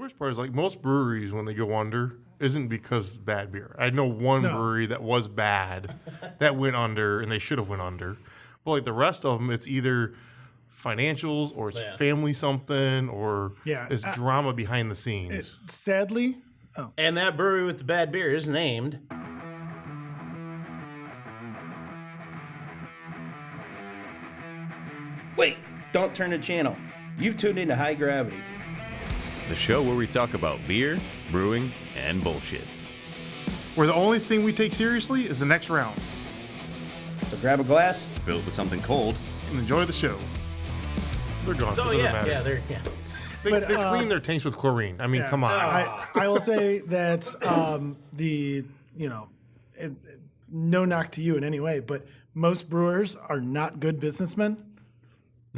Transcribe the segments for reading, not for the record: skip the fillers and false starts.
worst part is like most breweries when they go under isn't because bad beer. I know one brewery that was bad that went under and they should have went under. But like the rest of them, it's either financials or it's family something or it's drama behind the scenes. Sadly. Oh. And that brewery with the bad beer is named... Wait, don't turn the channel. You've tuned into High Gravity. The show where we talk about beer, brewing, and bullshit. Where the only thing we take seriously is the next round. So grab a glass. Fill it with something cold. And enjoy the show. They're gone, so it doesn't matter. They clean their tanks with chlorine. I mean, come on. I will say that no knock to you in any way, but most brewers are not good businessmen.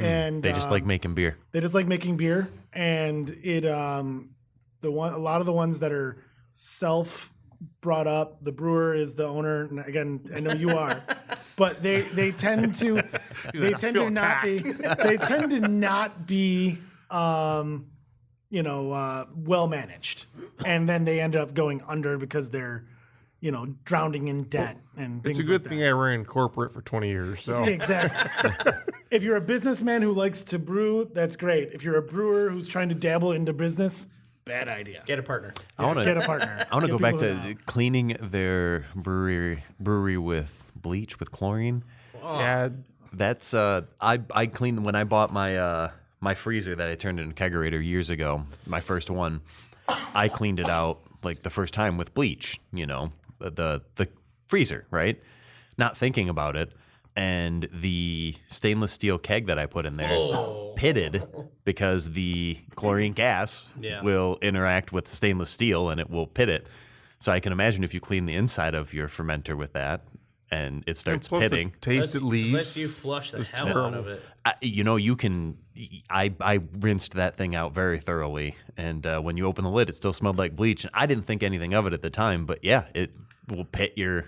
And they just like making beer. They just like making beer, and a lot of the ones that are self brought up. The brewer is the owner. And again, I know you are, but they tend to not be well managed, and then they end up going under because they're drowning in debt and things. It's a good thing I ran corporate for 20 years. So. Exactly. If you're a businessman who likes to brew, that's great. If you're a brewer who's trying to dabble into business, bad idea. Get a partner. Get a partner. I want to go back to cleaning their brewery with bleach, with chlorine. Oh. Yeah. That's I cleaned when I bought my freezer that I turned into a kegerator years ago, my first one. I cleaned it out like the first time with bleach, the freezer, right? Not thinking about it. And the stainless steel keg that I put in there pitted because the chlorine gas will interact with stainless steel and it will pit it. So I can imagine if you clean the inside of your fermenter with that and it starts pitting. The taste it leaves. Unless you flush the hell out of it. You can. I rinsed that thing out very thoroughly, and when you open the lid, it still smelled like bleach. I didn't think anything of it at the time, but yeah, it will pit your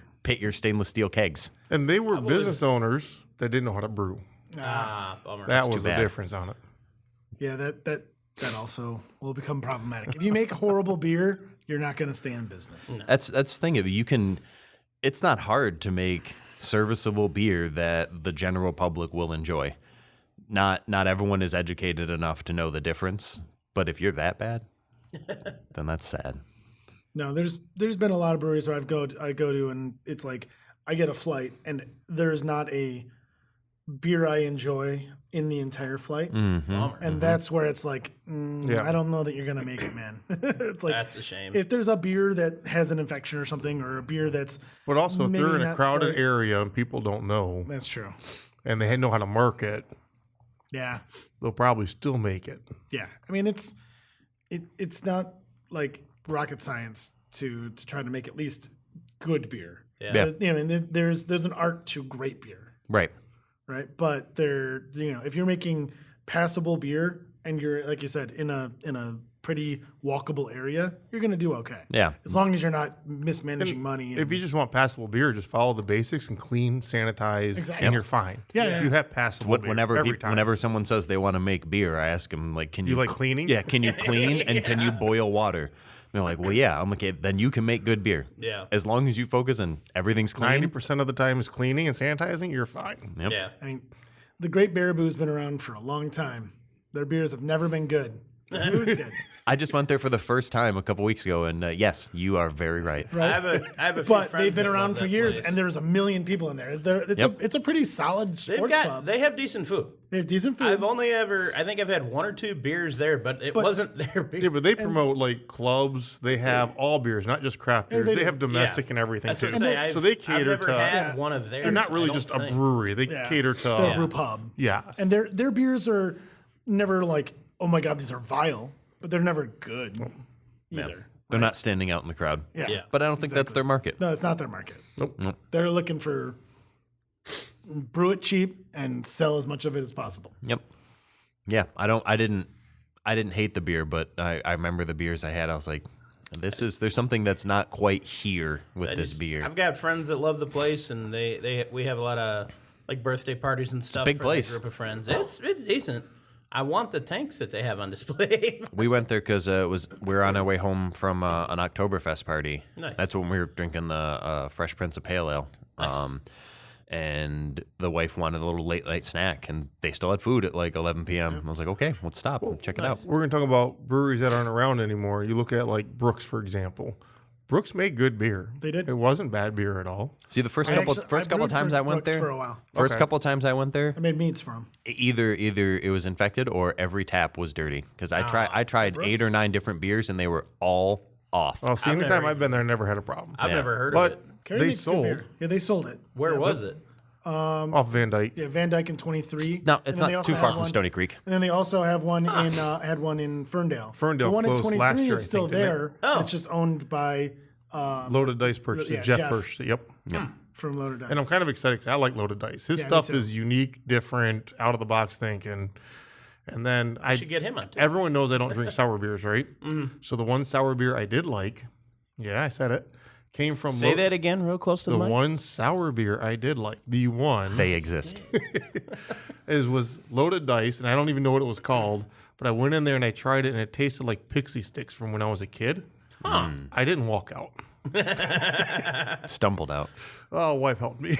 stainless steel kegs. And they were business owners that didn't know how to brew. Bummer. That was the difference on it. Yeah, that also will become problematic. If you make horrible beer, you're not going to stay in business. No. That's the thing. You can. It's not hard to make serviceable beer that the general public will enjoy. Not everyone is educated enough to know the difference, but if you're that bad, then that's sad. No, there's been a lot of breweries where I go to and it's like I get a flight and there's not a beer I enjoy in the entire flight. And that's where it's like, I don't know that you're gonna make it, man. It's like that's a shame. If there's a beer that has an infection or something, or a beer that's but also if they're in a crowded area and people don't know, that's true, and they know how to market, they'll probably still make it. Yeah, I mean it's not like rocket science to try to make at least good beer. Yeah. There's an art to great beer. Right. But if you're making passable beer and you're, like you said, in a pretty walkable area, you're going to do okay. Yeah. As long as you're not mismanaging money. If you just want passable beer, just follow the basics and clean, sanitize, and you're fine. Yeah. You have passable beer every time. Whenever someone says they want to make beer, I ask them, like, can you like cleaning? Yeah, can you clean and can you boil water? They're like, well, yeah. I'm like, okay, then you can make good beer. Yeah. As long as you focus on everything's clean. 90% of the time is cleaning and sanitizing, you're fine. Yep. Yeah. I mean, the Great Baraboo's been around for a long time. Their beers have never been good. The food's good. I just went there for the first time a couple weeks ago, and yes, you are very right. I have a few but friends they've been that around love for that years, place. and there's a million people in there. It's a pretty solid sports pub. They have decent food. They have decent food. I think I've had one or two beers there, but it wasn't their beer. Yeah, but they promote like clubs. They have all beers, not just craft beers. They have domestic and everything That's too. what I'm saying. So they cater I've never had one of theirs. They're not really I don't just think. a brewery. They cater to They're a brew pub. Yeah. And their beers are never like, oh my God, these are vile, but they're never good either. They're not standing out in the crowd. Yeah. But I don't think that's their market. No, it's not their market. Nope. They're looking for brew it cheap and sell as much of it as possible. Yep. Yeah, I didn't hate the beer, but I remember the beers I had. I was like, there's something that's not quite here with this beer. I've got friends that love the place, and we have a lot of like birthday parties and stuff. big for place. The group of friends. It's decent. I want the tanks that they have on display. We went there because we were on our way home from an Oktoberfest party. Nice. That's when we were drinking the Fresh Prince of Pale Ale. Nice. And the wife wanted a little late night snack, and they still had food at like 11 p.m. I was like, okay, let's stop and check it out. We're going to talk about breweries that aren't around anymore. You look at like Brooks, for example. Brooks made good beer. They did. It wasn't bad beer at all. See, the first I couple brewed times for I went Brooks there, for a while. first Okay. couple times I went there, I made meats for them. either it was infected or every tap was dirty. Because I tried 8 or 9 different beers and they were all off. Oh, see, anytime I've been there, I never had a problem. I've never heard But of it. Kerry they makes good sold beer. Yeah, they sold it. Where was it? off Van Dyke. Yeah, Van Dyke in 23. No, And it's then they not also too far have from one- Stony Creek. And then they also have one in Ferndale. Ferndale The one in closed 23 last year, is I still think, didn't it? there. Oh. It's just owned by Loaded Dice purchased yeah, it. Jeff Jeff. purchased it. Yep. from Lotus. And I'm kind of excited because I like Loaded Dice. His Yeah, me stuff too. is unique, different, out of the box thinking. And then I should get him on. everyone knows I don't drink sour beers, right? So the one sour beer I did like, yeah, I said it, came from Say that again, real close to the the mic. one sour beer I did like. The one They exist. was Loaded Dice, and I don't even know what it was called, but I went in there and I tried it, and it tasted like pixie sticks from when I was a kid. I didn't walk out. Stumbled out. Oh, wife helped me.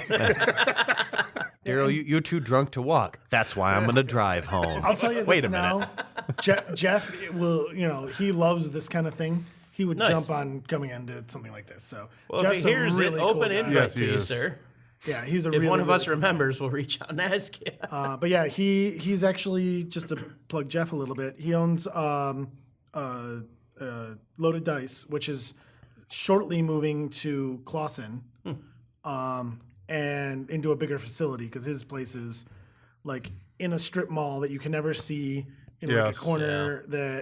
Daryl, you're too drunk to walk. That's why I'm going to drive home. I'll tell you this Wait a now. minute. Jeff will, he loves this kind of thing. He would Nice. jump on coming into something like this. So Well, Jeff's if he hears a really it, open cool guy. invite Yes, to he you, is. sir. Yeah, he's a If really one of us really cool remembers, we'll reach out and ask you. But yeah, he's actually, just to plug Jeff a little bit, he owns Loaded Dice, which is shortly moving to Clawson and into a bigger facility because his place is like in a strip mall that you can never see in like a Yes. corner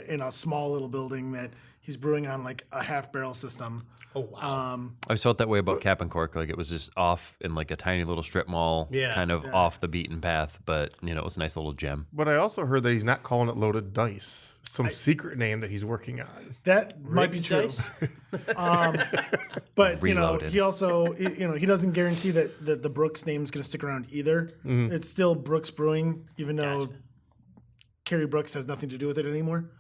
in a small little building that he's brewing on like a half barrel system. Oh, wow. I felt that way about Cap and Cork. Like it was just off in like a tiny little strip mall, Yeah. kind of off the beaten path, but it was a nice little gem. But I also heard that he's not calling it Loaded Dice. Some secret name that he's working on. That might be true. Dice? But Reloaded. he also he doesn't guarantee that the Brooks name's going to stick around either. It's still Brooks Brewing, even though Kerry Brooks has nothing to do with it anymore.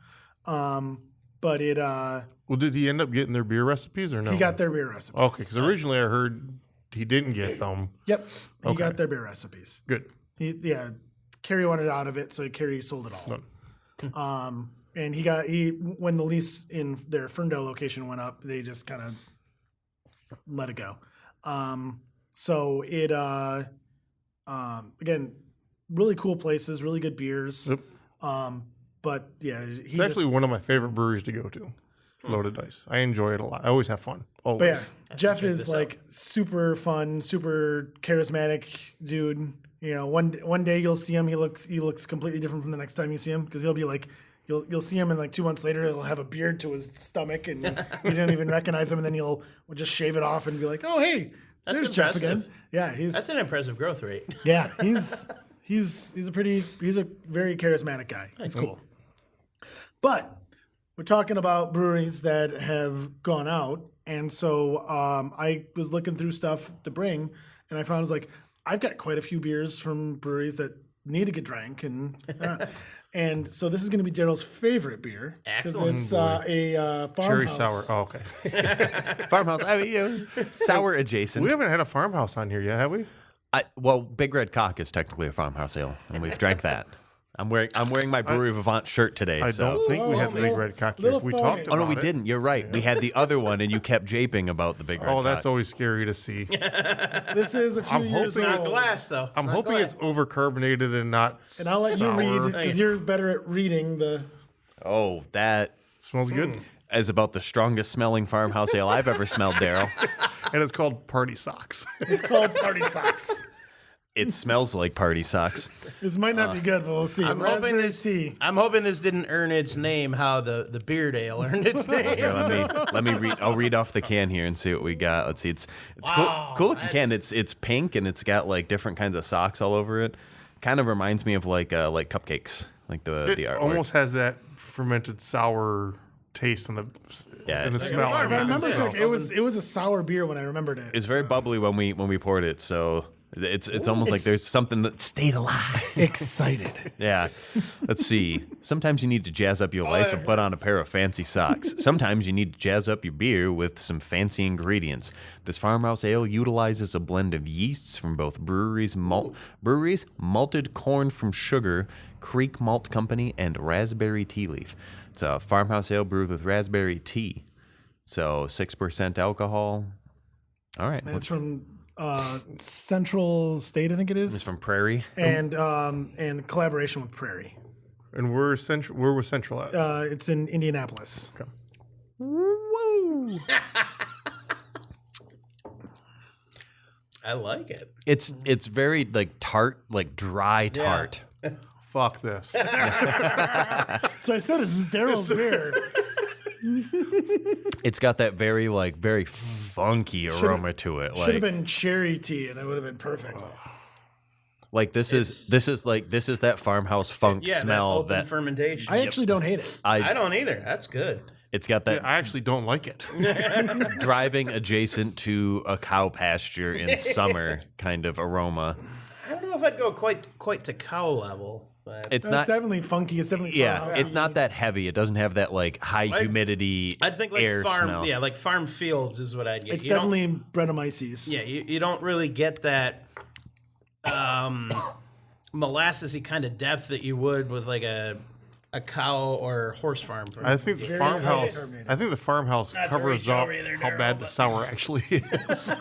But it Well, did he end up getting their beer recipes or no? he got their beer recipes. Okay, because originally I heard he didn't get them. Yep, he Okay. got their beer recipes. Good. Kerry wanted out of it, so Kerry sold it all. And when the lease in their Ferndale location went up, they just kind of let it go. So it again, really cool places, really good beers. Yep. But yeah, It's actually one of my favorite breweries to go to. Loaded Dice. I enjoy it a lot. I always have fun. But Always. yeah, Jeff is like super fun, super charismatic dude. One day you'll see him, he looks completely different from the next time you see him because he'll be like, you'll see him and like 2 months later he'll have a beard to his stomach and you don't even recognize him, and then he'll just shave it off and be like, oh hey, there's Jeff impressive. again. Yeah, That's an impressive growth rate. yeah, he's a very charismatic guy. He's cool. But we're talking about breweries that have gone out, and so I was looking through stuff to bring, and I found I've got quite a few beers from breweries that need to get drank, and and so this is going to be Daryl's favorite beer because Excellent. it's a Cherry farmhouse. sour. Oh, okay. Farmhouse, sour adjacent. We haven't had a farmhouse on here yet, have we? Well, Big Red Cock is technically a farmhouse ale, and we've drank that. I'm wearing my Brewery of Avant shirt today. I so. don't think we had the Big little- Red Cock little here. We phony. talked Oh, about Oh no, we it. didn't. You're right. We had the other one, and you kept japing about the Big Red Oh, Cock. that's always scary to see. This is a few I'm years hoping old. Not glass, though. I'm hoping it's overcarbonated and not And I'll let you sour. read because you're better at reading the. Oh, that Smells good. is about the strongest smelling farmhouse ale I've ever smelled, Daryl. And it's called Party Socks. It's called Party Socks. It smells like party socks. This might not be good, but we'll see. I'm hoping Raspberry this. tea. I'm hoping this didn't earn its name. How the beard ale earned its name. Here, let me read. I'll read off the can here and see what we got. Let's see. It's Wow, cool looking can. It's pink and it's got like different kinds of socks all over it. Kind of reminds me of like cupcakes, like the It artwork. almost has that fermented sour taste in the smell. If I remember So- correctly, it was a sour beer when I remembered it. It's very bubbly when we poured it. So It's almost like there's something that stayed alive. Excited. Yeah. Let's see. Sometimes you need to jazz up your life and put on a pair of fancy socks. Sometimes you need to jazz up your beer with some fancy ingredients. This farmhouse ale utilizes a blend of yeasts from both breweries, malted corn from Sugar, Creek Malt Company, and raspberry tea leaf. It's a farmhouse ale brewed with raspberry tea. So 6% alcohol. All right. And it's from Central State, I think it is. It's from Prairie. And collaboration with Prairie. And where was Central at? It's in Indianapolis. Okay. Woo! I like it. It's very like tart, like dry tart. Fuck this. So I said this is Daryl's beer. It's got that very funky aroma to it. Should have been cherry tea, and it would have been perfect. Like this is that farmhouse funk smell that open fermentation. I actually don't hate it. I don't either. That's good. It's got that I actually don't like it. driving adjacent to a cow pasture in summer kind of aroma. I don't know if I'd go quite to cow level. But It's It's not. definitely funky. It's definitely Yeah, farmhouse-y. it's not that heavy. It doesn't have that like high humidity I'd think like air farm, smell. like farm fields is what I'd get. It's You don't- definitely Brettanomyces. Yeah, you don't really get that molassesy kind of depth that you would with like a cow or horse farm. I think the farmhouse. I think the farmhouse covers reach up over either, how Daryl, bad the but- sour actually is.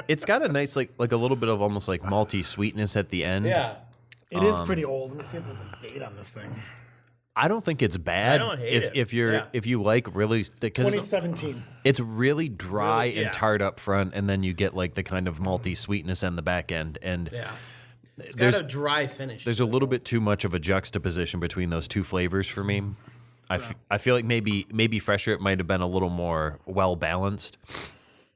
It's got a nice like a little bit of almost like malty sweetness at the end. Yeah. It is pretty old. Let me see if there's a date on this thing. I don't think it's bad. I don't hate it. If you like really because 2017. it's really dry Really, yeah. and tart up front, and then you get like the kind of malty sweetness on the back end, and Yeah. It's There's- got a dry finish. there's a little bit too much of a juxtaposition between those two flavors for me. I feel like maybe fresher it might have been a little more well balanced,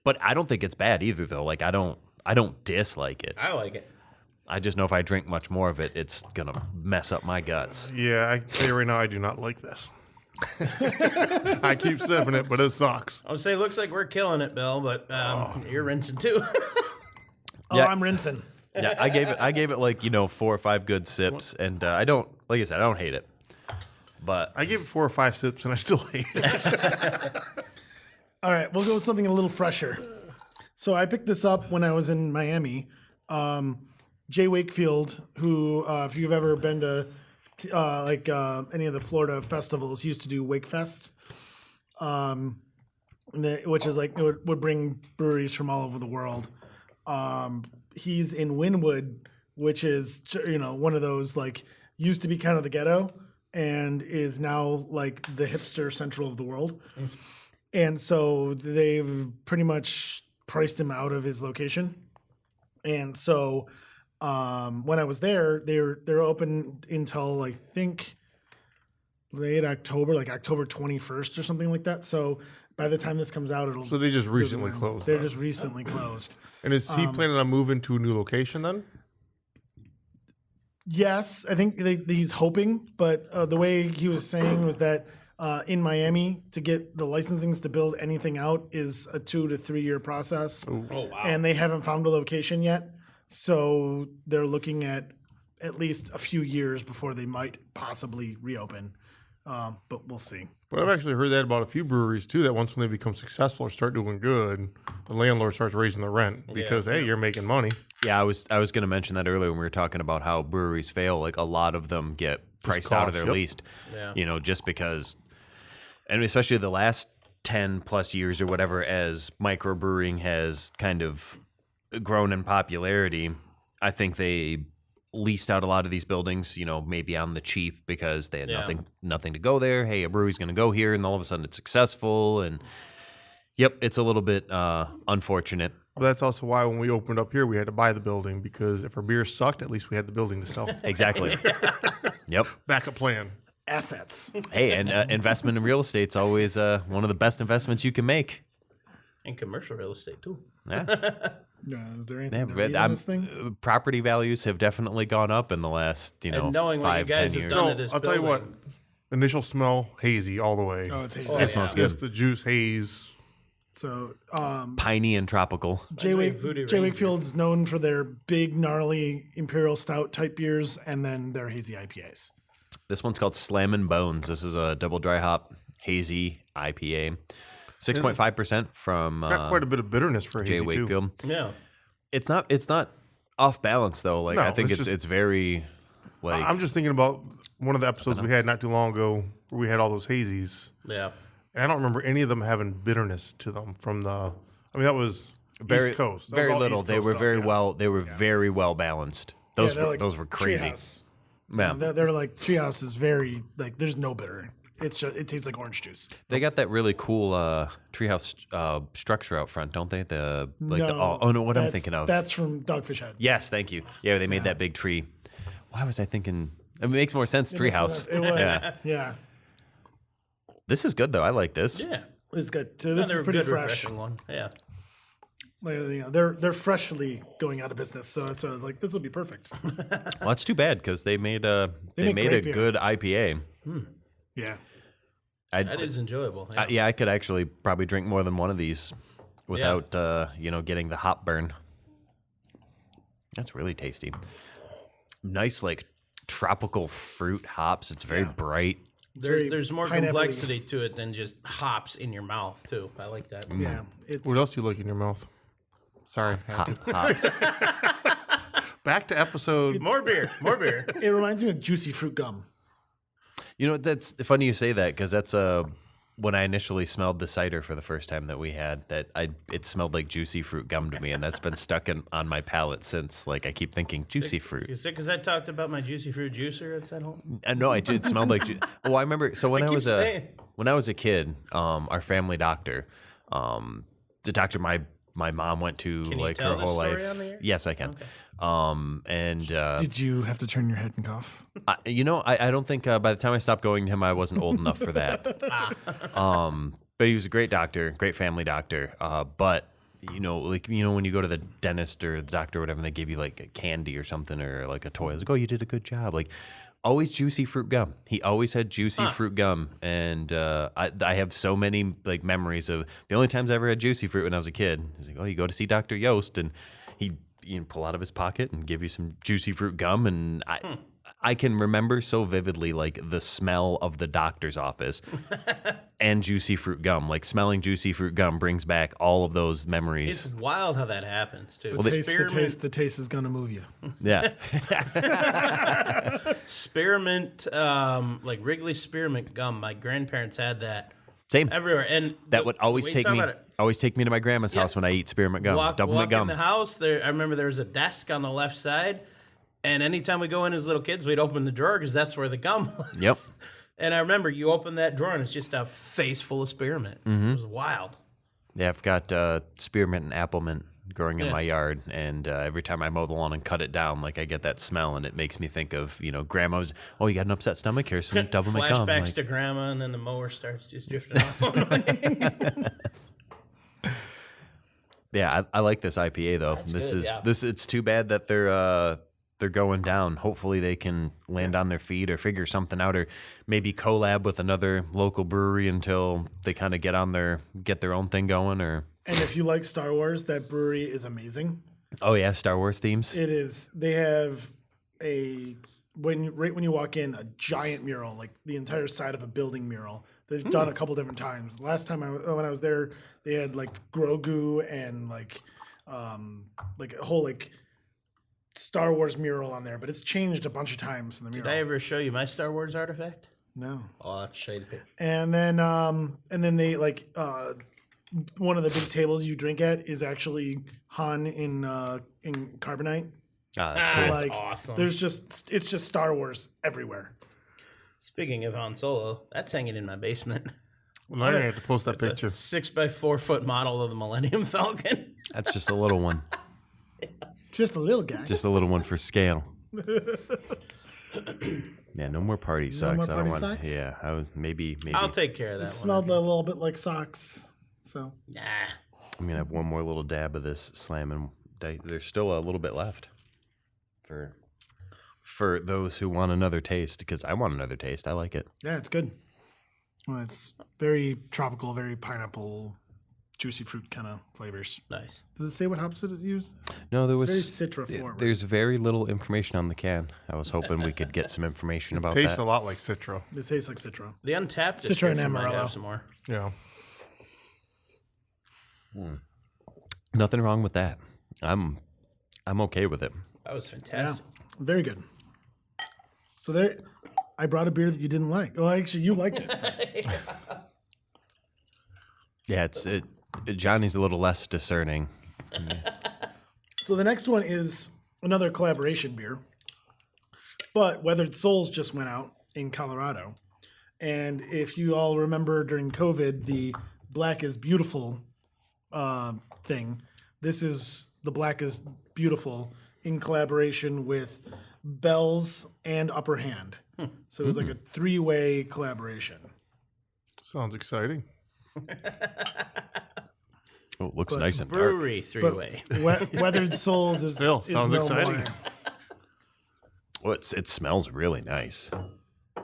but I don't think it's bad either though. Like I don't dislike it. I like it. I just know if I drink much more of it, it's gonna mess up my guts. Yeah, I tell you right now, I do not like this. I keep sipping it, but it sucks. I would say looks like we're killing it, Bill, but you're rinsing too. Oh, Yeah. I'm rinsing. Yeah, I gave it like 4 or 5 good sips, and I don't like I said I don't hate it, but I gave it 4 or 5 sips, and I still hate it. All right, we'll go with something a little fresher. So I picked this up when I was in Miami. Jay Wakefield, who, if you've ever been to any of the Florida festivals, used to do Wakefest, which is like it would bring breweries from all over the world. He's in Wynwood, which is one of those like used to be kind of the ghetto and is now like the hipster central of the world. And so they've pretty much priced him out of his location. And so when I was there, they're open until I think late October, like October 21st or something like that. So by the time this comes out, it'll. So they just recently closed. They're then. just recently closed. And is he planning on moving to a new location then? Yes, I think he's hoping, but the way he was saying was that in Miami, to get the licensings to build anything out is a 2 to 3 year process. Oh wow. And they haven't found a location yet. So they're looking at least a few years before they might possibly reopen. But we'll see. But I've actually heard that about a few breweries too. That once when they become successful or start doing good, the landlord starts raising the rent because hey, you're making money. yeah, I was going to mention that earlier when we were talking about how breweries fail. Like a lot of them get priced out of their yep. lease, Yeah. just because, and especially the last 10 plus years or whatever, as microbrewing has kind of grown in popularity, I think they leased out a lot of these buildings, maybe on the cheap because they had nothing to go there. Hey, a brewery's going to go here, and all of a sudden it's successful. And yep, it's a little bit unfortunate. But that's also why when we opened up here, we had to buy the building because if our beer sucked, at least we had the building to sell. Exactly. Yep. Backup plan. Assets. Hey, and investment in real estate's always one of the best investments you can make. And commercial real estate too. Yeah. Is there anything to read on this thing? Property values have definitely gone up in the last, And knowing what you 5-10 guys have years. done So to this I'll tell you what. building. Initial smell hazy all the way. Oh, it tastes It smells good. Just the juice haze. So Piney and tropical. J. Voodoo Ranger. Wakefield's known for their big, gnarly Imperial Stout type beers and then their hazy IPAs. This one's called Slammin' Bones. This is a double dry hop hazy IPA. 6.5% from Got quite a bit of bitterness for J. hazy Wakefield. too. Yeah. It's not off balance though. Like No, I think it's it's very like I'm just thinking about one of the episodes we had not too long ago where we had all those hazies. Yeah. And I don't remember any of them having bitterness to them from the. I mean, that was East Coast. That was very all little. East They Coast were stuff, very yeah. well. They were very well balanced. Those Yeah, they're were like those were crazy. Treehouse. Yeah. They're like Treehouse is very like there's no bitter. It's just it tastes like orange juice. They got that really cool treehouse structure out front, don't they? The like the No, oh no, what I'm that's- thinking of. That's from Dogfish Head. Yes, thank you. Yeah, they made that big tree. Why was I thinking? It makes more sense. Treehouse. It would. Yeah. Yeah. This is good though. I like this. Yeah. It's good. So this Another is pretty good, fresh. refreshing one. Yeah. Like, they're freshly going out of business, so that's why I was like, this will be perfect. Well, that's too bad because they made a make made a great beer. good IPA. Yeah. That is enjoyable. Yeah. Yeah, I could actually probably drink more than one of these without getting the hop burn. That's really tasty. Nice like tropical fruit hops. It's very bright. There's more pineapple-y. complexity to it than just hops in your mouth too. I like that. Yeah. It's What else do you like in your mouth? Sorry. Hops. Back to episode. More beer. More beer. It reminds me of juicy fruit gum. You know, that's funny you say that because that's when I initially smelled the cider for the first time that we had, it smelled like juicy fruit gum to me, and that's been stuck on my palate since. Like I keep thinking juicy fruit. Is it because I talked about my juicy fruit juicer at home? No, it smelled like. I remember. So when I keep was saying. when I was a kid, our family doctor, the doctor my mom went to Can you like tell her this whole story life. on the air? Yes, I can. Okay. And Did you have to turn your head and cough? I don't think by the time I stopped going to him, I wasn't old enough for that. But he was a great doctor, great family doctor. But when you go to the dentist or the doctor or whatever, and they give you like a candy or something or like a toy, I was like, oh, you did a good job. Like always juicy fruit gum. He always had juicy fruit gum, and I have so many like memories of the only times I ever had juicy fruit when I was a kid. He's like, oh, you go to see Dr. Yost, and he'd pull out of his pocket and give you some juicy fruit gum, and I can remember so vividly like the smell of the doctor's office and juicy fruit gum. Like smelling juicy fruit gum brings back all of those memories. It's wild how that happens too. The taste is gonna move you. Yeah. Spearmint, like Wrigley spearmint gum. My grandparents had that Same. everywhere, and That would always wait, take talk me about it. to my grandma's house when I eat spearmint gum. Walk Doublemint in gum. the house. There, I remember there was a desk on the left side, and anytime we go in as little kids, we'd open the drawer because that's where the gum was. Yep. And I remember you open that drawer and it's just a face full of spearmint. Mm-hmm. It was wild. Yeah, I've got spearmint and apple mint growing in my yard, and every time I mow the lawn and cut it down, like I get that smell, and it makes me think of grandma's. Oh, you got an upset stomach? Here's some doublemint gum. Flashbacks Like, to grandma, and then the mower starts just drifting off. yeah, I like this IPA though. It's too bad that they're going down. Hopefully they can land on their feet or figure something out, or maybe collab with another local brewery until they kind of get their own thing going. Or And if you like Star Wars, that brewery is amazing. oh yeah, Star Wars themes. It is. They have when you walk in, a giant mural, like the entire side of a building mural. They've done a couple different times. Last time when I was there, they had like Grogu and like a whole like Star Wars mural on there, but it's changed a bunch of times in the mural. Did I ever show you my Star Wars artifact? No. Oh, I'll have to show you the picture. And then they like one of the big tables you drink at is actually Han in carbonite. Ah, that's cool. That's Like awesome. it's just Star Wars everywhere. Speaking of Han Solo, that's hanging in my basement. Well, now you're gonna have to post that It's a picture. 6x4 foot model of the Millennium Falcon. That's just a little one. Just a little guy. Just a little one for scale. Yeah, no more party socks. more I don't party want. socks? Yeah, I was maybe. I'll take care of that It one. smelled a little bit like socks. So Nah. I'm gonna have one more little dab of this Slammin'. There's still a little bit left for those who want another taste, because I want another taste. I like it. yeah, it's good. Well, it's very tropical, very pineapple juicy fruit kind of flavors. Nice. Does it say what hops it used? No, there was Very citra forward. there's very little information on the can. I was hoping we could get some information about Tastes that. a lot like Citra. It tastes like citra. The Untapped Citra and description might Amarillo. have some more. Yeah. Nothing wrong with that. I'm okay with it. That was Yeah, fantastic. very good. So there, I brought a beer that you didn't like. Well, actually, you liked it. Yeah, Johnny's a little less discerning. So the next one is another collaboration beer, but Weathered Souls just went out in Colorado, and if you all remember during COVID, the Black is Beautiful thing. This is the Black is Beautiful in collaboration with Bell's and Upper Hand. So it was like a 3-way collaboration. Sounds exciting. Oh, it looks nice and dark. Brewery 3-way. Weathered Souls is Still, is sounds no exciting. more. Well, it smells really nice.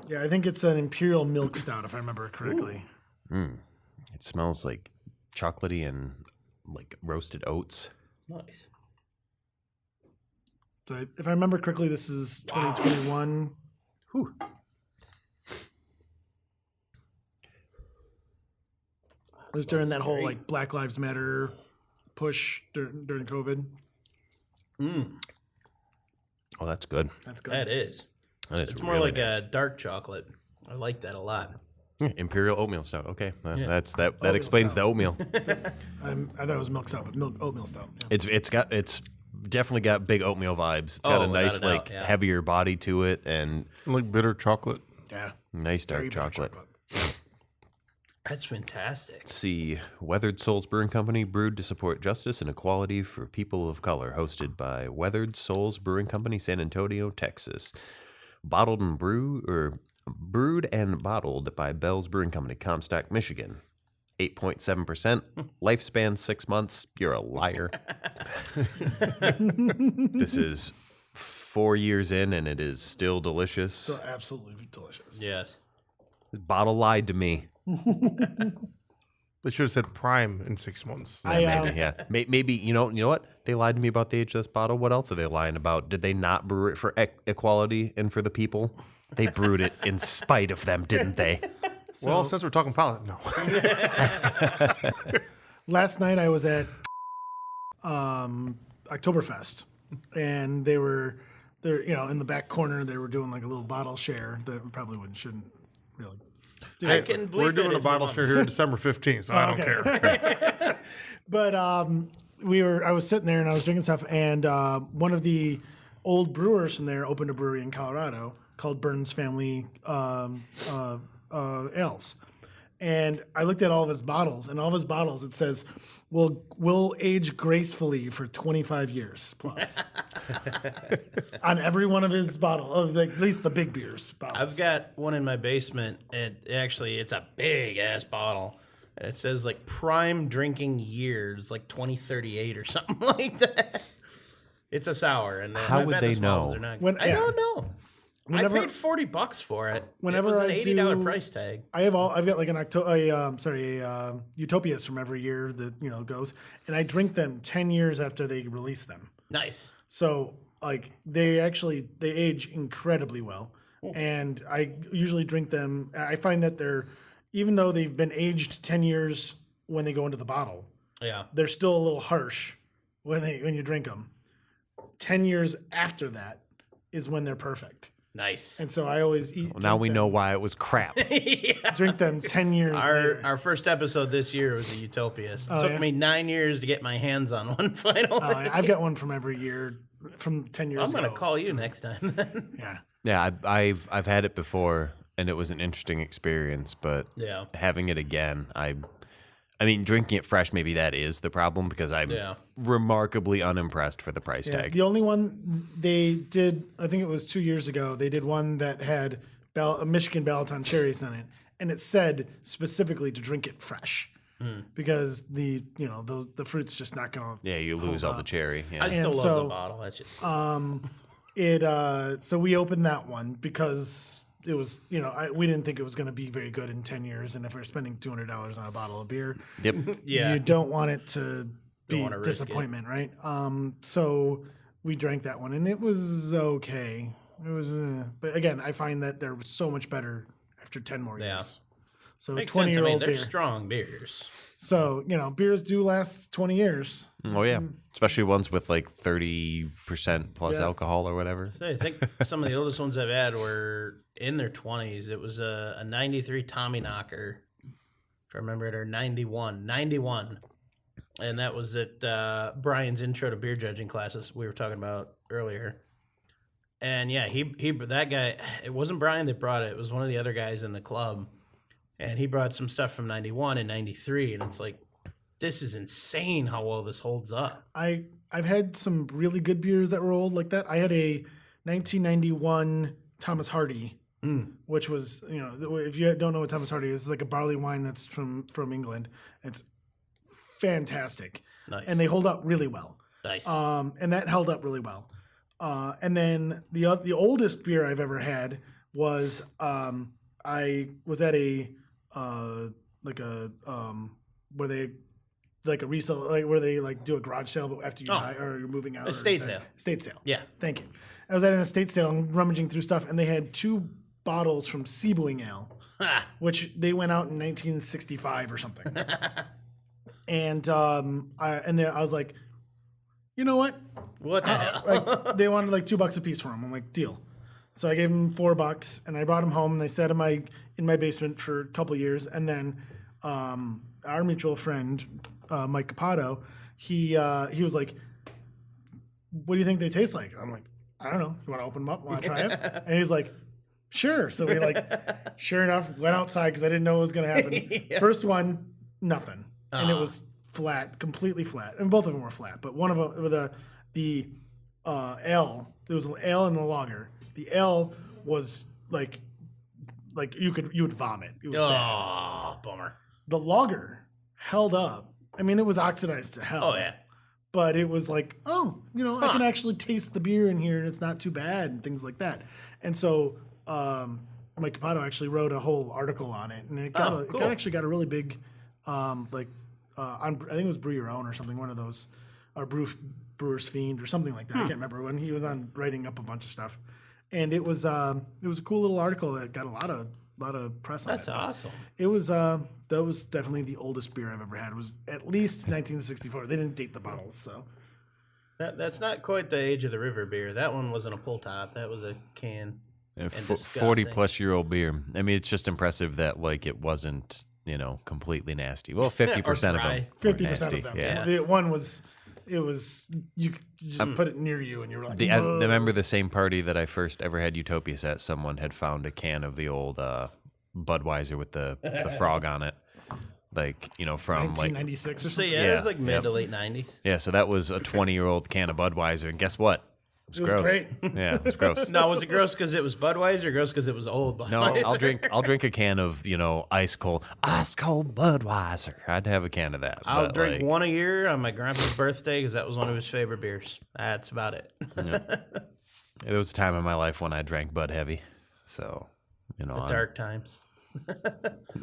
Yeah, I think it's an Imperial Milk Stout, if I remember correctly. It smells like chocolatey and like roasted oats. Nice. So if I remember correctly, this is 2021. Whew. It was during that whole like Black Lives Matter push during COVID. Oh, that's good. That's good. That is. That is It's more really like nice. a dark chocolate. I like that a lot. Imperial oatmeal stout. Okay, that Oatmeal explains stout. the oatmeal. I thought it was milk stout, but oatmeal stout. Yeah. It's definitely got big oatmeal vibes. It's got a without nice a doubt, like yeah. heavier body to it and Like bitter chocolate. Yeah. nice dark Very bitter chocolate. That's fantastic. Let's see, Weathered Souls Brewing Company, brewed to support justice and equality for people of color, hosted by Weathered Souls Brewing Company, San Antonio, Texas. Brewed and bottled by Bell's Brewing Company, Comstock, Michigan. 8.7%. Lifespan 6 months. You're a liar. This is 4 years in and it is still delicious. So absolutely delicious. Yes. This bottle lied to me. They should have said prime in 6 months. I Yeah. Maybe you know what? They lied to me about the age of this bottle. What else are they lying about? Did they not brew it for equality and for the people? They brewed it in spite of them, didn't they? Well, since we're talking palate, no. Last night I was at Oktoberfest, and they're in the back corner. They were doing like a little bottle share that we probably shouldn't really. I can bleep We're it doing if a you bottle want. share here December 15th, so I don't care. But I was sitting there and I was drinking stuff, and one of the old brewers from there opened a brewery in Colorado called Burns Family Ales. And I looked at all of his bottles, and all of his bottles it says, "will age gracefully for 25 years plus." On every one of his bottles, at least the big beers bottles. I've got one in my basement, and actually, it's a big ass bottle. And it says like prime drinking years, like 2038 or something like that. It's a sour, and How I would bet they the small know? ones are not. When- I yeah. don't know. Whenever- I paid $40 for it. Whenever it was I an $80 do- price tag. I've got like a Utopias from every year that goes, and I drink them 10 years after they release them. Nice. So like they age incredibly well, and I usually drink them. I find that even though they've been aged 10 years when they go into the bottle, Yeah. they're still a little harsh when you drink them. 10 years after that is when they're perfect. Nice. And so I always Now we know why it was crap. drink them 10 years later. Our first episode this year was a Utopias. It took me 9 years to get my hands on one finally. I've got one from every year, from 10 years I'm ago. gonna call you next time. Yeah. Yeah, I've had it before, and it was an interesting experience. But Yeah. having it again, I mean, drinking it fresh, maybe that is the problem because I'm remarkably unimpressed for the price Yeah, tag. the only one they did, I think it was 2 years ago, they did one that had Michigan Balaton cherries in it, and it said specifically to drink it fresh because the fruit's just not gonna. Yeah, you lose all the cherry. Yeah. I still And love so, the bottle. That's just So we opened that one because it was, we didn't think it was going to be very good in 10 years. And if we're spending $200 on a bottle of beer, Yep. Yeah. you don't want it to be wanna risk disappointment, right? So we drank that one, and it was okay. It was, but again, I find that they're so much better after 10 more years. So Makes 20-year-old sense. I mean, beer. they're strong beers. So, beers do last 20 years. Oh yeah, especially ones with like 30% plus Yeah. alcohol or whatever. So I think some of the oldest ones I've had were in their 20s. It was a 93 Tommy Knocker, if I remember it, or 91. And that was at Brian's intro to beer judging classes we were talking about earlier. And yeah, that guy, it wasn't Brian that brought it. It was one of the other guys in the club. And he brought some stuff from 91 and 93. And it's like, this is insane how well this holds up. I've had some really good beers that were old like that. I had a 1991 Thomas Hardy, which was, if you don't know what Thomas Hardy is, it's like a barley wine that's from England. It's fantastic. Nice. And they hold up really well. Nice. And that held up really well. And then the oldest beer I've ever had was I was at a where they like a resale, like where they like do a garage sale, but after you die or you're moving out. Estate sale. Estate sale. Yeah. Thank you. I was at an estate sale and rummaging through stuff, and they had 2 bottles from Seabrewing Ale, which they went out in 1965 or something. And I was like, you know what? What the hell? Like, they wanted like $2 a piece for them. I'm like, deal. So I gave them $4, and I brought them home. And they sat in my basement for a couple of years, and then our mutual friend Mike Capato, he was like, "What do you think they taste like?" I'm like, "I don't know. You want to open them up? Want to try them?" And he's like, "Sure." So we sure enough, went outside because I didn't know what was going to happen. Yeah. First one, nothing, and it was flat, completely flat, and both of them were flat. But one of them, with the ale, there was an ale and the lager. The ale was like you would vomit. It was bad. Bummer. The lager held up. I mean, it was oxidized to hell. Oh yeah. But it was like, I can actually taste the beer in here, and it's not too bad, and things like that. And so Mike Capato actually wrote a whole article on it, and it actually got a really big, on I think it was Brew Your Own or something, one of those, or Brewer's Fiend or something like that. I can't remember, when he was on writing up a bunch of stuff, and it was a cool little article that got a lot of press on it. That's awesome. It was that was definitely the oldest beer I've ever had. It was at least 1964. They didn't date the bottles, so That's not quite the age of the river beer. That one wasn't a pull top. That was a can. 40-plus-year-old beer. I mean, it's just impressive that it wasn't completely nasty. Well, 50% of them. 50% of them. Yeah. The one was. It was you just put it near you and you're like. I remember the same party that I first ever had Utopias at. Someone had found a can of the old Budweiser with the frog on it, from 1996 or So something. yeah, it was mid to late 90s. Yeah, so that was a 20-year-old can of Budweiser, and guess what? It was gross. Great. Yeah, it was gross. No, was it gross because it was Budweiser or gross because it was old Budweiser? No, I'll drink a can of ice cold Budweiser. I'd have a can of that. I'll drink one a year on my grandpa's birthday because that was one of his favorite beers. That's about it. There was a time in my life when I drank Bud Heavy, so The dark times.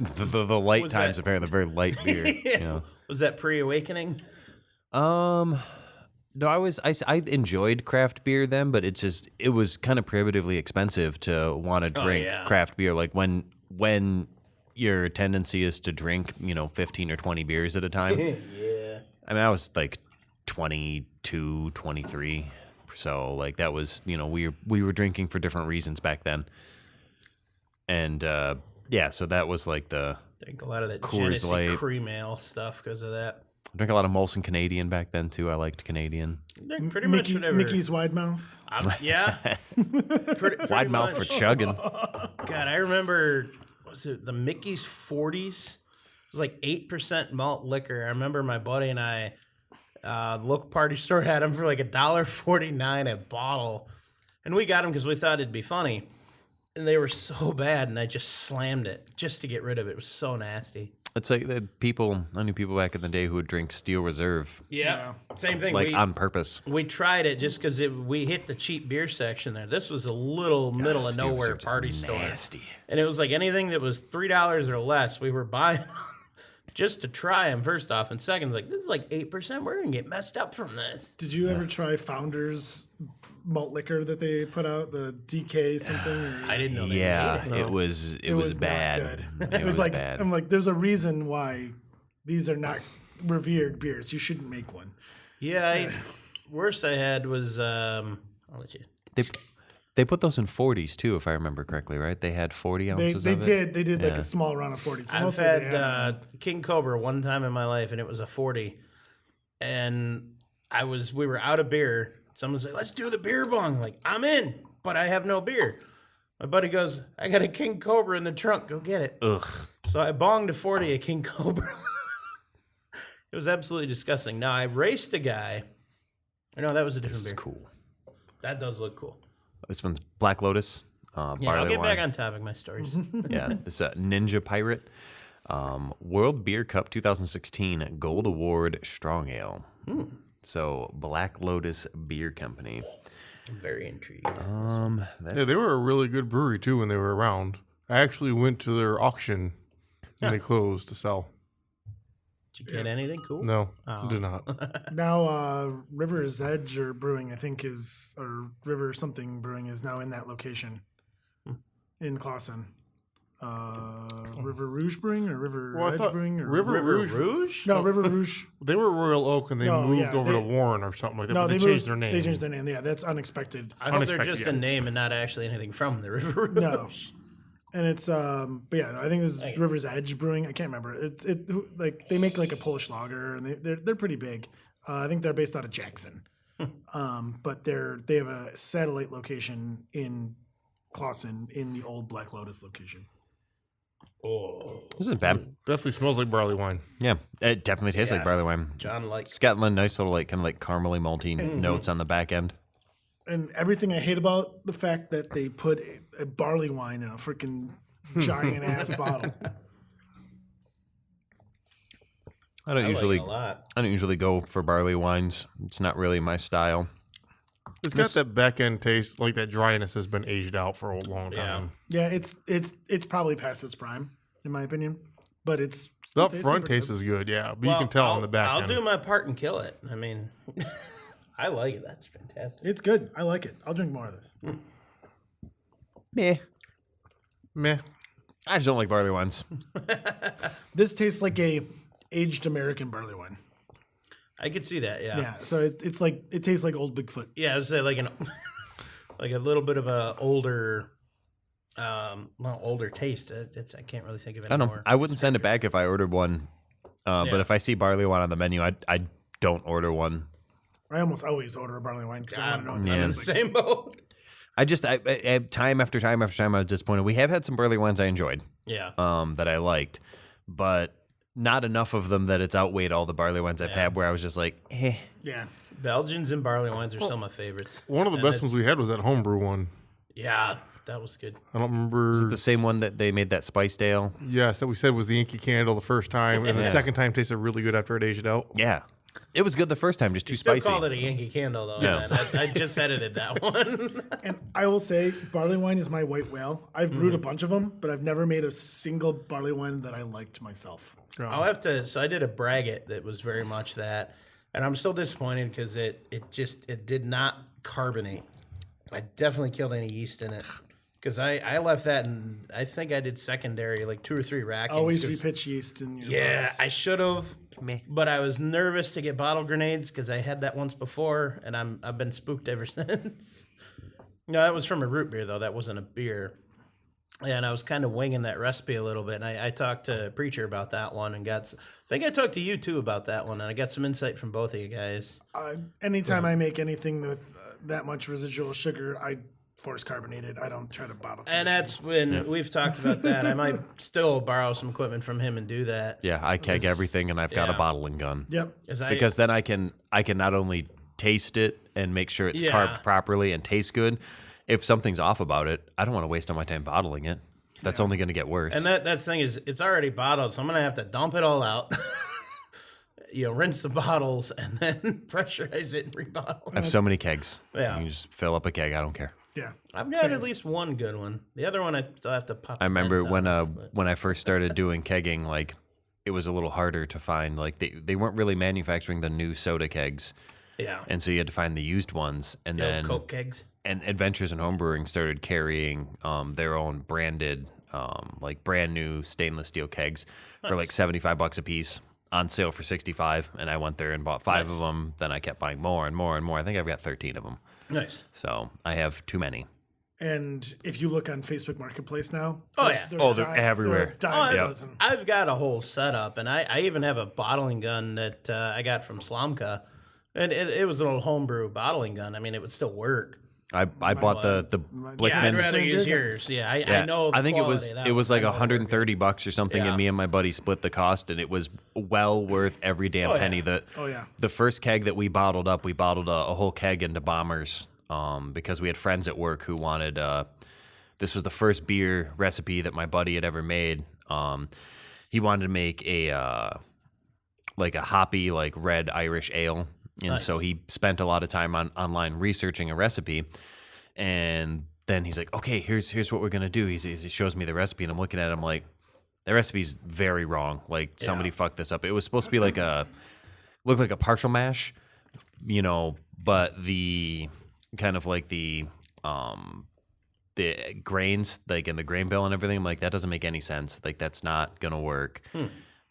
the light times apparently very light beer. Yeah. Was that pre-awakening? No, I enjoyed craft beer then, but it was kind of prohibitively expensive to want to drink craft beer. Like when your tendency is to drink, 15 or 20 beers at a time. Yeah. I mean, I was 22, 23. So that was, we were drinking for different reasons back then. And so that was the Drink a lot of that Coors Genesee Light. cream ale stuff because of that. I drank a lot of Molson Canadian back then too. I liked Canadian. Pretty much whatever. Mickey's Wide Mouth. Yeah. pretty Wide mouth for chugging. God, I remember, was it the Mickey's 40s? It was 8% malt liquor. I remember my buddy and I, the local party store had them for $1.49 a bottle. And we got them because we thought it'd be funny. And they were so bad, and I just slammed it just to get rid of it. It was so nasty. It's like I knew people back in the day who would drink Steel Reserve, Yeah, same thing. like on purpose. We tried it just because we hit the cheap beer section there. This was a little middle of Steel nowhere Reserve's party store. nasty. And it was like anything that was $3 or less, we were buying just to try them, first off. And second, like, this is like 8%. We're going to get messed up from this. Did you ever try Founders malt liquor that they put out, the DK something? Or? I didn't know they Yeah, made it. it was not bad. good. It was like, bad. I'm like, there's a reason why these are not revered beers. You shouldn't make one. Yeah, worst I had was, I'll let you. They put those in 40s too, if I remember correctly, right? They had 40 ounces They of it. did. They did like Yeah. a small round of 40s. I've Mostly they had King Cobra one time in my life, and it was a 40. And we were out of beer. Someone said, let's do the beer bong. I'm like, I'm in, but I have no beer. My buddy goes, I got a King Cobra in the trunk. Go get it. Ugh. So I bonged a 40 of King Cobra. It was absolutely disgusting. Now, I raced a guy. No, that was a different This is beer. cool. That does look cool. This one's Black Lotus. Yeah, I'll Barley get wine. back on topic, my stories. Yeah, this Ninja Pirate. World Beer Cup 2016 Gold Award Strong Ale. So Black Lotus Beer Company. I'm very intrigued. Yeah, they were a really good brewery too when they were around. I actually went to their auction when they closed to sell. Did you get anything cool? No, Oh. I did not. Now, River's Edge or Brewing, I think or River something Brewing is now in that location in Clawson. River Rouge Brewing or River Well, I Edge thought Brewing? Or River Rouge. Rouge? No, River Rouge. They were Royal Oak and they No, moved yeah, over they- to Warren or something like that. No, but they moved- changed their name. They changed their name. Yeah, that's unexpected. I hope they're Unexpected, just a yes. name and not actually anything from the River Rouge. No. And it's but yeah, no, I think this is River's Edge Brewing. I can't remember. It like they make like a Polish lager and they're pretty big. I think they're based out of Jackson. But they have a satellite location in Clawson in the old Black Lotus location. Oh, This isn't bad. Definitely smells like barley wine. Yeah, it definitely tastes like barley wine. John likes. It's got nice little kind of like caramely malty notes on the back end. And everything I hate about the fact that they put a barley wine in a freaking giant ass bottle. I don't I usually like it a lot. I don't usually go for barley wines. It's not really my style. It's got that back end taste, like that dryness has been aged out for a long time. Yeah, it's probably past its prime, in my opinion. But it's The still up tasting front pretty taste good. is good, yeah, but you can tell on the back I'll end. do my part and kill it. I mean, I like it. That's fantastic. It's good. I like it. I'll drink more of this. Meh. Meh. I just don't like barley wines. This tastes like a aged American barley wine. I could see that. Yeah. Yeah, so it's like it tastes like old Bigfoot. Yeah, I would say like like a little bit of a older, not older taste. I can't really think of it I don't know. anymore. I wouldn't send it back if I ordered one. But Yeah. if I see barley wine on the menu, I don't order one. I almost always order a barley wine because I want to know what I'm that in is the like. same boat. I time after time after time I was disappointed. We have had some barley wines I enjoyed, Yeah. that I liked, but not enough of them that it's outweighed all the barley wines I've had where I was just like, eh. Yeah, Belgians and barley wines are some of my favorites. One of the And best that's- ones we had was that homebrew one. Yeah, that was good. I don't remember. The same one that they made that spiced ale. Yes, that we said was the Yankee Candle the first time, and the Yeah. second time tasted really good after it aged out. Yeah. It was good the first time, just too Still spicy. called it a Yankee Candle though. Yes. Man. I just edited that one. and I will say barley wine is my white whale. I've brewed a bunch of them, but I've never made a single barley wine that I liked myself. I'll have to. So I did a braggot that was very much that, and I'm still disappointed because it did not carbonate. I definitely killed any yeast in it because I left that and I think I did secondary like 2 or 3 rackings. Always 'cause- repitch yeast in your Yeah, bottles. I should have. But I was nervous to get bottle grenades because I had that once before, and I've been spooked ever since. No, that was from a root beer though. That wasn't a beer. And I was kind of winging that recipe a little bit. And I talked to Preacher about that one and I think I talked to you too about that one. And I got some insight from both of you guys. Anytime I make anything with that much residual sugar, I force carbonate it. I don't try to bottle. And finish that's when we've talked about that. I might still borrow some equipment from him and do that. Yeah, I keg everything and I've got a yeah. bottling gun. it. Yep. Because then I can not only taste it and make sure it's Yeah. carved properly and tastes good. If something's off about it, I don't want to waste all my time bottling it. That's only going to get worse. And that thing is, it's already bottled, so I'm gonna have to dump it all out. Rinse the bottles and then pressurize it and rebottle. I have so many kegs. Yeah. You can just fill up a keg. I don't care. Yeah. I've got at least one good one. The other one I still have to pop. I remember the vents out, when I first started doing kegging, like it was a little harder to find. Like they weren't really manufacturing the new soda kegs, yeah, and so you had to find the used ones. And the old then Coke kegs. and Adventures in Homebrewing started carrying their own branded, like brand new stainless steel kegs for like $75 a piece. On sale for $65, and I went there and bought 5 of them. Then I kept buying more and more and more. I think I've got 13 of them. Nice. So I have too many. And if you look on Facebook Marketplace now, Oh, yeah. They're everywhere. I've got a whole setup, and I even have a bottling gun that I got from Slamka, and it was an old homebrew bottling gun. I mean, it would still work. I bought the Blickman. Yeah, I'd rather use yours. Yeah, I know. I think it was like I know $130 or something, Yeah. and me and my buddy split the cost, and it was well worth every damn penny. The first keg that we bottled up, we bottled a whole keg into Bombers, because we had friends at work who wanted. This was the first beer recipe that my buddy had ever made. He wanted to make a hoppy like red Irish ale. And so he spent a lot of time online researching a recipe, and then he's like, "Okay, here's what we're gonna do." He shows me the recipe, and I'm looking at it, I'm like, "That recipe's very wrong. Like somebody fucked this up. It was supposed to be looked like a partial mash, but the kind of like the grains, like in the grain bill and everything. I'm like, that doesn't make any sense. Like that's not gonna work."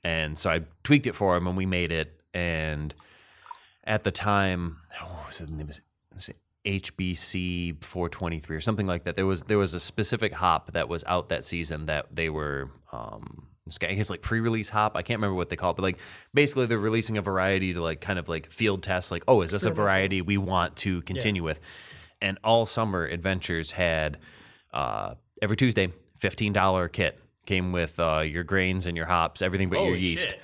And so I tweaked it for him, and we made it, and at the time, what was it? It was HBC 423 or something like that. There was a specific hop that was out that season that they were, I guess like pre-release hop. I can't remember what they call it, but like basically they're releasing a variety to like kind of like field test. Like, oh, is this a variety we want to continue with? And all summer Adventures had every Tuesday $15 kit came with your grains and your hops, everything but your yeast. Shit.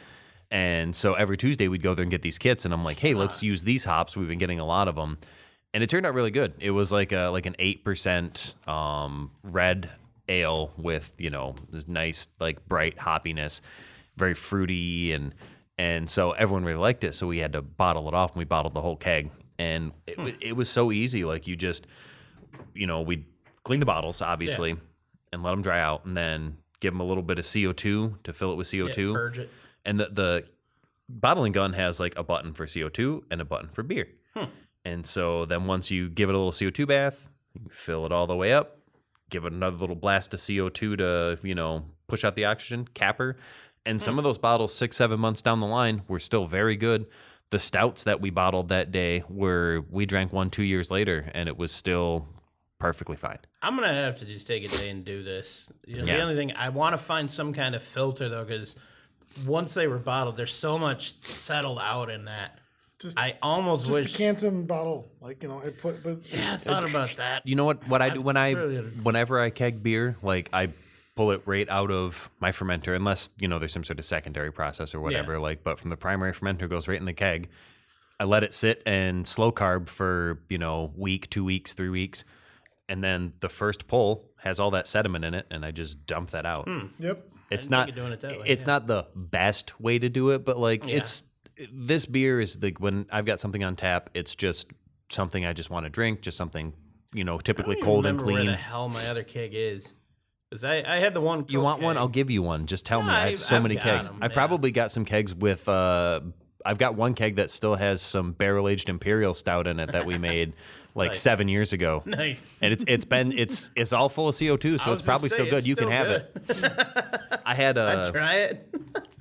And so every Tuesday we'd go there and get these kits, and I'm like, hey, let's use these hops. We've been getting a lot of them. And it turned out really good. It was like an 8% red ale with, this nice like bright hoppiness, very fruity, and so everyone really liked it. So we had to bottle it off, and we bottled the whole keg. And it was so easy. Like you just, we'd clean the bottles, obviously, and let them dry out, and then give them a little bit of CO2 to fill it with CO2. Yeah, purge it. And the bottling gun has like a button for CO2 and a button for beer. And so then once you give it a little CO2 bath, you fill it all the way up, give it another little blast of CO2 to, push out the oxygen, capper. And some of those bottles 6-7 months down the line were still very good. The stouts that we bottled that day we drank 1-2 years later, and it was still perfectly fine. I'm going to have to just take a day and do this. The only thing, I want to find some kind of filter, though, because once they were bottled, there's so much settled out in that. I almost wish. Just a Canton bottle, I thought about that. You know what I do whenever I keg beer, like I pull it right out of my fermenter, unless there's some sort of secondary process or whatever. But from the primary fermenter goes right in the keg. I let it sit and slow carb for week, 2 weeks, 3 weeks, and then the first pull has all that sediment in it, and I just dump that out. Yep. It's not the best way to do it, but this beer is like when I've got something on tap, it's just something I just want to drink, just something typically cold and clean. Where the hell my other keg is? Because I had the one. You want one? I'll give you one. Just tell me. I have so many kegs. I've probably got some kegs with. I've got one keg that still has some barrel aged imperial stout in it that we made. Like 7 years ago. Nice. And it's all full of CO2, so it's probably still good. You can have it. I'd try it.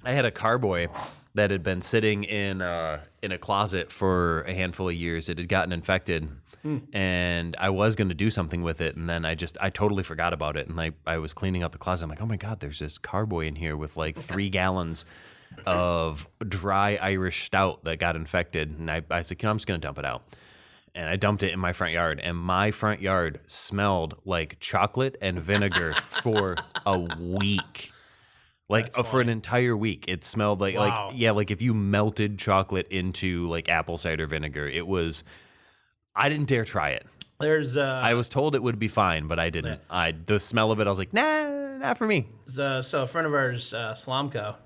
I had a carboy that had been sitting in a closet for a handful of years. It had gotten infected, and I was going to do something with it, and then I totally forgot about it. And I was cleaning out the closet. I'm like, oh my God, there's this carboy in here with like 3 gallons of dry Irish stout that got infected. And I said, I'm just going to dump it out. And I dumped it in my front yard, and my front yard smelled like chocolate and vinegar for a week. Like for an entire week, it smelled like like if you melted chocolate into like apple cider vinegar. It was. I didn't dare try it. There's. I was told it would be fine, but I didn't. The smell of it, I was like, nah. not for me. So a friend of ours, Slomko,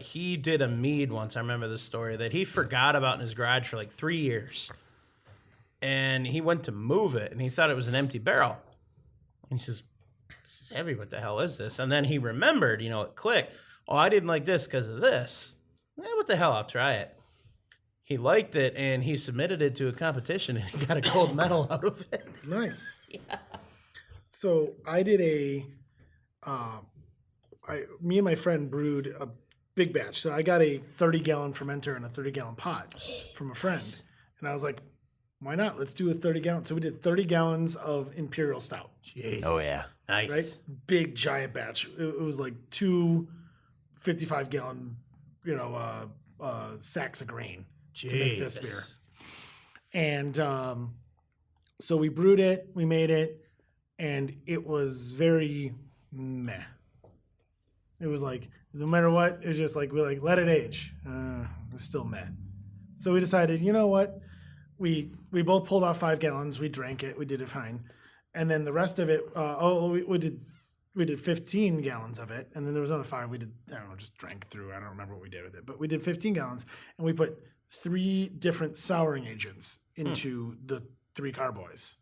he did a mead once. I remember this story that he forgot about in his garage for like 3 years. And he went to move it, and he thought it was an empty barrel. And he says, "This is heavy. What the hell is this?" And then he remembered, it clicked. Oh, I didn't like this because of this. What the hell? I'll try it. He liked it, and he submitted it to a competition, and he got a gold medal out of it. Nice. Yeah. So I did me and my friend brewed a big batch. So I got a 30-gallon fermenter and a 30-gallon pot from a friend. And I was like, why not? Let's do a 30-gallon. So we did 30 gallons of Imperial Stout. Jesus. Oh, yeah. Nice. Right? Big, giant batch. It was like 2 55-gallon, sacks of grain to make this beer. And so we brewed it, we made it, and it was very meh. It was like, no matter what, it was just like, we're like, let it age. It's still meh. So we decided, you know what? We both pulled off 5 gallons. We drank it. We did it fine. And then the rest of it, we did 15 gallons of it. And then there was another 5 we did, I don't know, just drank through. I don't remember what we did with it. But we did 15 gallons, and we put 3 different souring agents into the 3 carboys.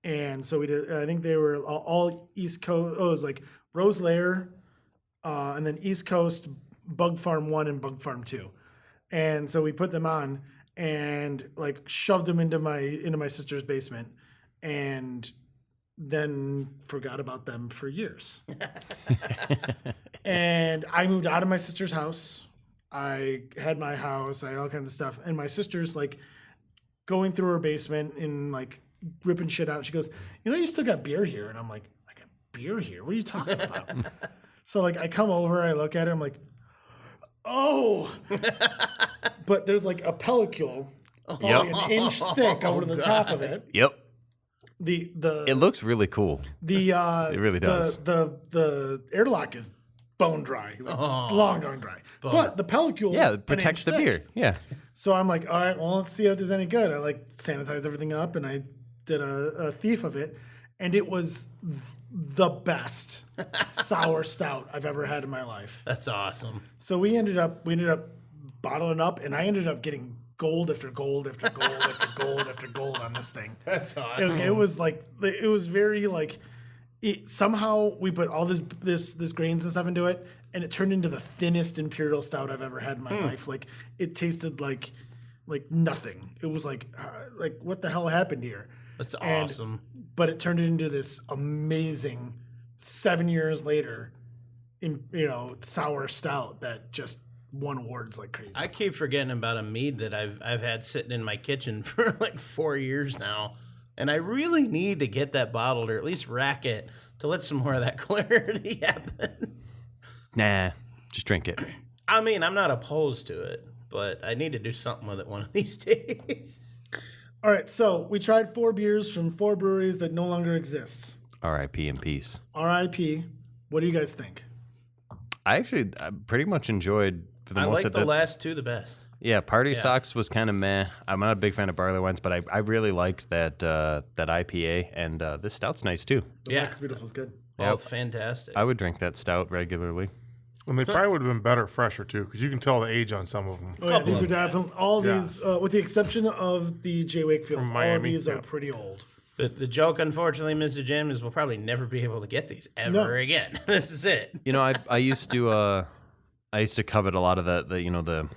And so we did, I think they were all East Coast. Oh, it was like Rose Layer, and then East Coast, Bug Farm 1 and Bug Farm 2. And so we put them on and like shoved them into my sister's basement, and then forgot about them for years. And I moved out of my sister's house. I had my house. I had all kinds of stuff. And my sister's like going through her basement and like ripping shit out. She goes, you still got beer here. And I'm like, I got beer here? What are you talking about? So like I come over, I look at it, I'm like, oh. But there's like a pellicule probably an inch thick over the top of it. Yep. It looks really cool. It really does. The airlock is bone dry, long gone dry. Bone. But the pellicule it protects the beer. Yeah. So I'm like, all right, well, let's see if there's any good. I like sanitized everything up, and I did a thief of it, and it was the best sour stout I've ever had in my life. That's awesome. So we ended up bottling up, and I ended up getting gold after gold after gold after gold after gold on this thing. That's awesome. It was very like, somehow we put all this grains and stuff into it, and it turned into the thinnest Imperial Stout I've ever had in my life. Like it tasted like nothing. It was like what the hell happened here? That's awesome. But it turned into this amazing 7 years later, sour stout that just won awards like crazy. I keep forgetting about a mead that I've had sitting in my kitchen for like 4 years now, and I really need to get that bottled or at least rack it to let some more of that clarity happen. Nah, just drink it. I mean, I'm not opposed to it, but I need to do something with it one of these days. All right, so we tried 4 beers from 4 breweries that no longer exist. R.I.P. in peace. R.I.P. What do you guys think? I pretty much enjoyed for the I most like of the last 2 the best. Yeah, Party Socks was kind of meh. I'm not a big fan of Barleywines, but I really liked that IPA, and this stout's nice too. The Black's Beautiful is good. Both fantastic. I would drink that stout regularly. And they probably would have been better fresher too, because you can tell the age on some of them. Oh yeah, these are definitely these, with the exception of the J. Wakefield. From all Miami, of these are pretty old. The joke, unfortunately, Mr. Jim, is we'll probably never be able to get these ever again. This is it. I used to covet a lot of the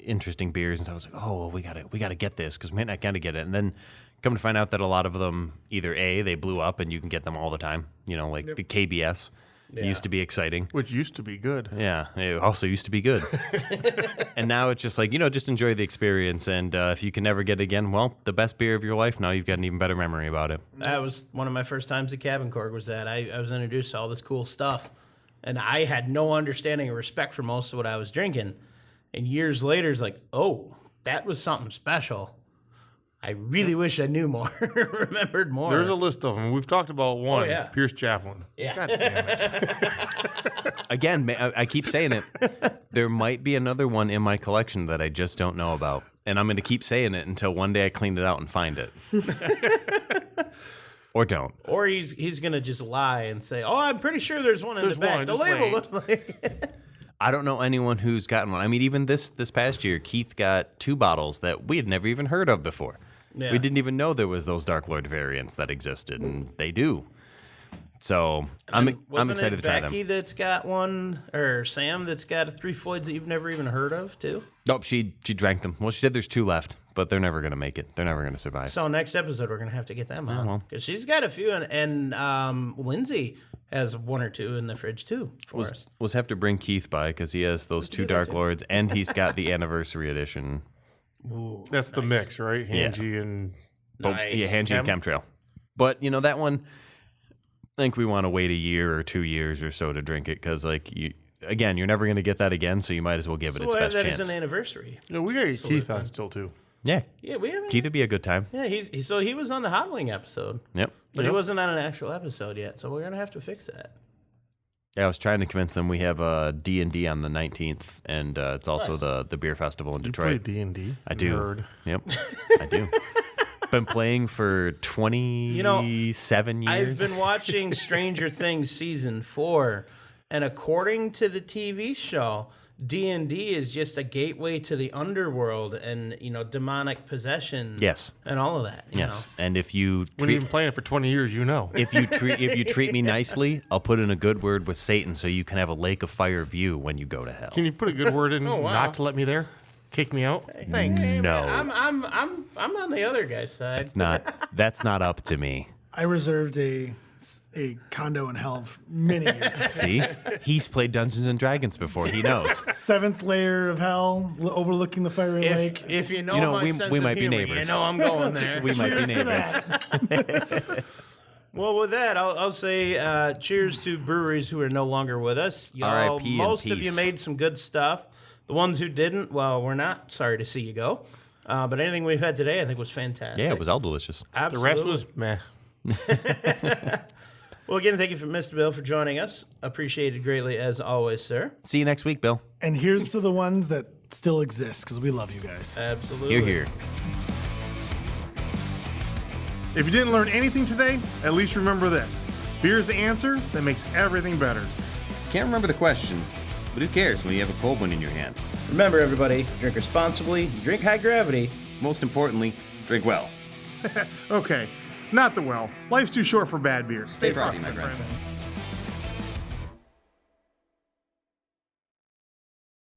interesting beers, and so I was like, oh, well, we gotta get this because we might not gotta get it, and then come to find out that a lot of them either they blew up and you can get them all the time. The KBS. It used to be exciting. Which used to be good. Yeah, it also used to be good. And now it's just like, just enjoy the experience. And if you can never get it again, well, the best beer of your life, now you've got an even better memory about it. That was one of my first times at Cabin Cork was that I was introduced to all this cool stuff. And I had no understanding or respect for most of what I was drinking. And years later, it's like, oh, that was something special. I really wish I knew more, remembered more. There's a list of them. We've talked about one, Oh, yeah. Pierce Chaplin. Yeah. God damn it. Again, I keep saying it. There might be another one in my collection that I just don't know about. And I'm going to keep saying it until one day I clean it out and find it. Or don't. Or he's gonna just lie and say, "Oh, I'm pretty sure there's one in the back. one, The just label wait." looks like." I don't know anyone who's gotten one. I mean, even this past year, Keith got 2 bottles that we had never even heard of before. Yeah. We didn't even know there was those Dark Lord variants that existed, and they do. So I'm excited to try them. Becky that's got one, or Sam that's got 3 Floyds that you've never even heard of too. Nope, she drank them. Well, she said there's 2 left, but they're never gonna make it. They're never gonna survive. So next episode we're gonna have to get them on well. because she's got a few, and Lindsay has 1 or 2 in the fridge too for us. We'll have to bring Keith by because he has those 2 Dark Lords, and he's got the anniversary edition. Ooh, That's the mix, right? Hanji and nice. Yeah, Hanji and Chemtrail. But that one, I think we want to wait a year or 2 years or so to drink it because, you're never going to get that again, so you might as well give it its best that chance. is an anniversary. No, we got to get Keith on still too. Yeah, We haven't. Keith would be a good time. Yeah, he was on the Hot Wing episode, Yep. but he wasn't on an actual episode yet. So we're gonna have to fix that. Yeah, I was trying to convince them we have a D&D on the 19th, and it's also the beer festival in You Detroit. play D&D? I do. Nerd. Yep, I do. Been playing for 27 years. I've been watching Stranger Things season 4, and according to the TV show, D&D is just a gateway to the underworld and demonic possession. Yes. And all of that. you Yes, know. and if you When you've been playing it for 20 years, you know. if you treat me nicely, I'll put in a good word with Satan so you can have a lake of fire view when you go to hell. Can you put a good word in Oh, wow. not to let me there? Kick me out? Thanks. Hey, No. man, I'm on the other guy's side. That's not up to me. I reserved a condo in hell for many years. See, he's played Dungeons and Dragons before. He knows. 7th layer of hell, overlooking the fiery lake. If you know, You know, my we- sense we of might be humor, neighbors. You know I'm going there. We might be Cheers to neighbors. Well, with that, I'll say cheers to breweries who are no longer with us. Y'all, R.I.P. and most of you peace. made some good stuff. The ones who didn't, well, we're not sorry to see you go. But anything we've had today, I think was fantastic. Yeah, it was all delicious. The Absolutely. rest was meh. Well, again, thank you, Mr. Bill, for joining us. Appreciated greatly, as always, sir. See you next week, Bill. And here's to the ones that still exist, because we love you guys. Absolutely. Here, here. If you didn't learn anything today, at least remember this. Beer is the answer that makes everything better. Can't remember the question, but who cares when you have a cold one in your hand? Remember, everybody, drink responsibly, drink high gravity. Most importantly, drink well. Okay, not the well. Life's too short for bad beer. Stay frosty, my friends.